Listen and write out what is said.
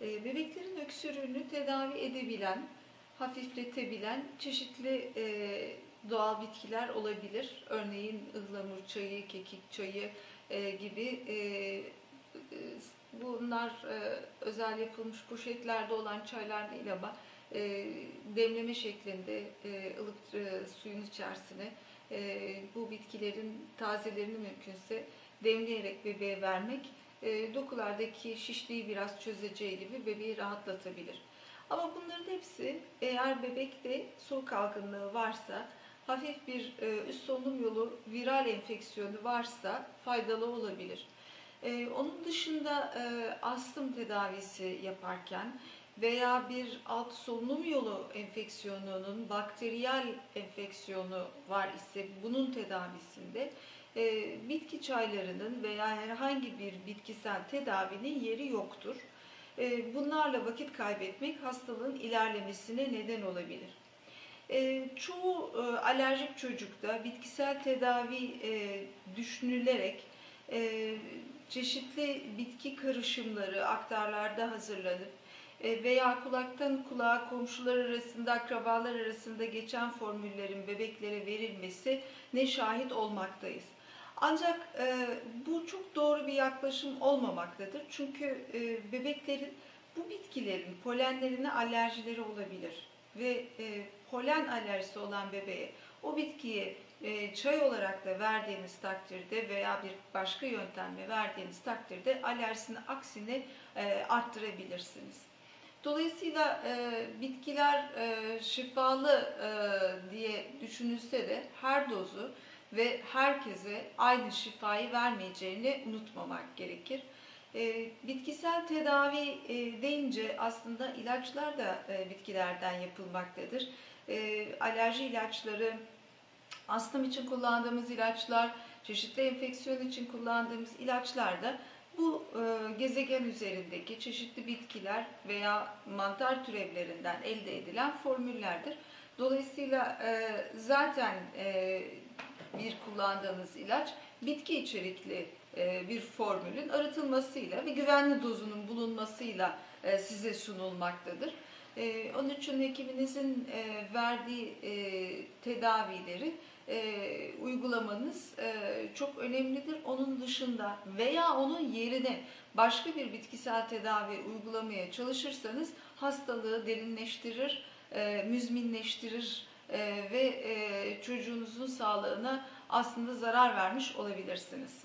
Bebeklerin öksürüğünü tedavi edebilen, hafifletebilen çeşitli doğal bitkiler olabilir. Örneğin ıhlamur çayı, kekik çayı gibi bunlar özel yapılmış poşetlerde olan çaylar değil ama demleme şeklinde ılık suyun içerisine bu bitkilerin tazelerini mümkünse demleyerek bebeğe vermek dokulardaki şişliği biraz çözeceği gibi bebeği rahatlatabilir. Ama bunların hepsi eğer bebekte soğuk algınlığı varsa, hafif bir üst solunum yolu viral enfeksiyonu varsa faydalı olabilir. Onun dışında astım tedavisi yaparken veya bir alt solunum yolu enfeksiyonunun bakteriyel enfeksiyonu var ise bunun tedavisinde bitki çaylarının veya herhangi bir bitkisel tedavinin yeri yoktur. Bunlarla vakit kaybetmek hastalığın ilerlemesine neden olabilir. Çoğu alerjik çocukta bitkisel tedavi düşünülerek çeşitli bitki karışımları aktarlarda hazırlanıp veya kulaktan kulağa komşular arasında, akrabalar arasında geçen formüllerin bebeklere verilmesi ne şahit olmaktayız. Ancak bu çok doğru bir yaklaşım olmamaktadır. Çünkü bebeklerin bu bitkilerin polenlerine alerjileri olabilir ve polen alerjisi olan bebeğe o bitkiyi çay olarak da verdiğiniz takdirde veya bir başka yöntemle verdiğiniz takdirde alerjisini aksine arttırabilirsiniz. Dolayısıyla bitkiler şifalı diye düşünülse de her dozu ve herkese aynı şifayı vermeyeceğini unutmamak gerekir. Bitkisel tedavi deyince aslında ilaçlar da bitkilerden yapılmaktadır. Alerji ilaçları, astım için kullandığımız ilaçlar, çeşitli enfeksiyon için kullandığımız ilaçlar da bu gezegen üzerindeki çeşitli bitkiler veya mantar türevlerinden elde edilen formüllerdir. Dolayısıyla zaten bir kullandığınız ilaç bitki içerikli bir formülün arıtılmasıyla ve güvenli dozunun bulunmasıyla size sunulmaktadır. Onun için hekiminizin verdiği tedavileri uygulamanız çok önemlidir. Onun dışında veya onun yerine başka bir bitkisel tedavi uygulamaya çalışırsanız hastalığı derinleştirir, müzminleştirir ve çocuğunuzun sağlığına aslında zarar vermiş olabilirsiniz.